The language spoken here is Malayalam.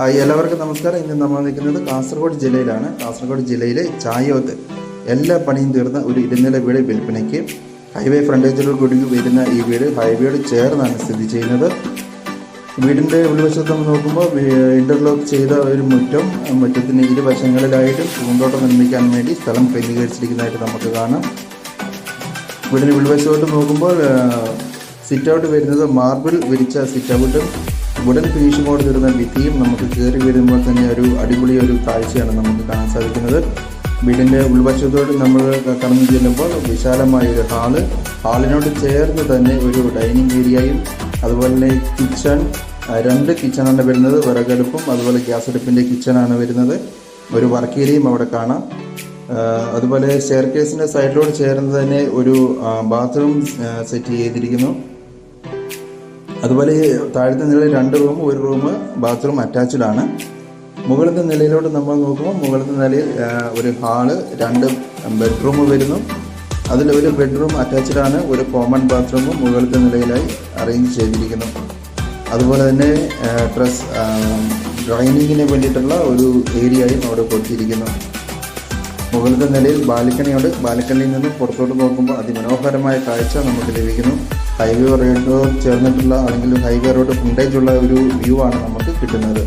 ഹായ്, എല്ലാവർക്കും നമസ്കാരം. ഇന്ന് നമ്മൾ നിൽക്കുന്നത് കാസർഗോഡ് ജില്ലയിലാണ്. കാസർഗോഡ് ജില്ലയിലെ ചായോത്ത് എല്ലാ പണിയും തീർന്ന ഒരു ഇരുനില വീട് വിൽപ്പനയ്ക്ക്. ഹൈവേ ഫ്രണ്ടേജിലോട് കൂടി വരുന്ന ഈ വീട് ഹൈവേയോട് ചേർന്നാണ് സ്ഥിതി ചെയ്യുന്നത്. വീടിൻ്റെ ഉൾവശത്ത് നമ്മൾ നോക്കുമ്പോൾ ഇൻ്റർലോക്ക് ചെയ്ത ഒരു മുറ്റത്തിന് ഇരുവശങ്ങളിലായിട്ട് പൂന്തോട്ടം നിർമ്മിക്കാൻ വേണ്ടി സ്ഥലം ക്രമീകരിച്ചിരിക്കുന്നതായിട്ട് നമുക്ക് കാണാം. വീടിൻ്റെ ഉൾവശത്തോട്ട് നോക്കുമ്പോൾ സിറ്റ് ഔട്ട് വരുന്നത് മാർബിൾ വിരിച്ച സിറ്റ് ഔട്ടും വുഡൻ ഫിനിഷിങ്ങോട് തീർന്ന ഭിത്തിയും നമുക്ക് കയറി വരുമ്പോൾ തന്നെ ഒരു അടിപൊളി കാഴ്ചയാണ് നമുക്ക് കാണാൻ സാധിക്കുന്നത്. വീടിൻ്റെ ഉൾവശത്തോട് നമ്മൾ കടന്നു ചെല്ലുമ്പോൾ വിശാലമായ ഒരു ഹാളിനോട് ചേർന്ന് തന്നെ ഒരു ഡൈനിങ് ഏരിയയും അതുപോലെ തന്നെ രണ്ട് കിച്ചണാണ് വരുന്നത്. വിറകടുപ്പും അതുപോലെ ഗ്യാസ് അടുപ്പിൻ്റെ കിച്ചണാണ് വരുന്നത്. ഒരു വർക്ക് ഏരിയയും അവിടെ കാണാം. അതുപോലെ സ്റ്റെയർകേസിൻ്റെ സൈഡിലോട് ചേർന്ന് തന്നെ ഒരു ബാത്റൂം സെറ്റ് ചെയ്തിരിക്കുന്നു. അതുപോലെ താഴത്തെ നിലയിൽ 2 റൂം, 1 റൂം, ബാത്റൂം അറ്റാച്ച്ഡ് ആണ്. മുകളിലത്തെ നിലയിലോട്ട് നമ്മൾ നോക്കുമ്പോൾ മുകളിലത്തെ നിലയിൽ ഒരു ഹാള്, 2 ബെഡ്റൂം വരുന്നു. അതിൽ ഒരു ബെഡ്റൂം അറ്റാച്ച്ഡ് ആണ്. ഒരു കോമൺ ബാത്റൂമും മുകളിലത്തെ നിലയിലായി അറേഞ്ച് ചെയ്തിരിക്കുന്നു. അതുപോലെ തന്നെ ഡ്രൈനിങ്ങിന് വേണ്ടിയിട്ടുള്ള ഒരു ഏരിയയും അവിടെ കൊടുത്തിരിക്കുന്നു. മുകളിലത്തെ നിലയിൽ ബാൽക്കണിയുണ്ട്. ബാൽക്കണിയിൽ നിന്നും പുറത്തോട്ട് നോക്കുമ്പോൾ അതിമനോഹരമായ കാഴ്ച നമുക്ക് ലഭിക്കുന്നു. ഹൈവേ റോഡ് ചേർന്നിട്ടുള്ള അല്ലെങ്കിൽ ഹൈവേ റോഡ് ഫ്രണ്ടേജുള്ള ഒരു വ്യൂ ആണ് നമുക്ക് കിട്ടുന്നത്.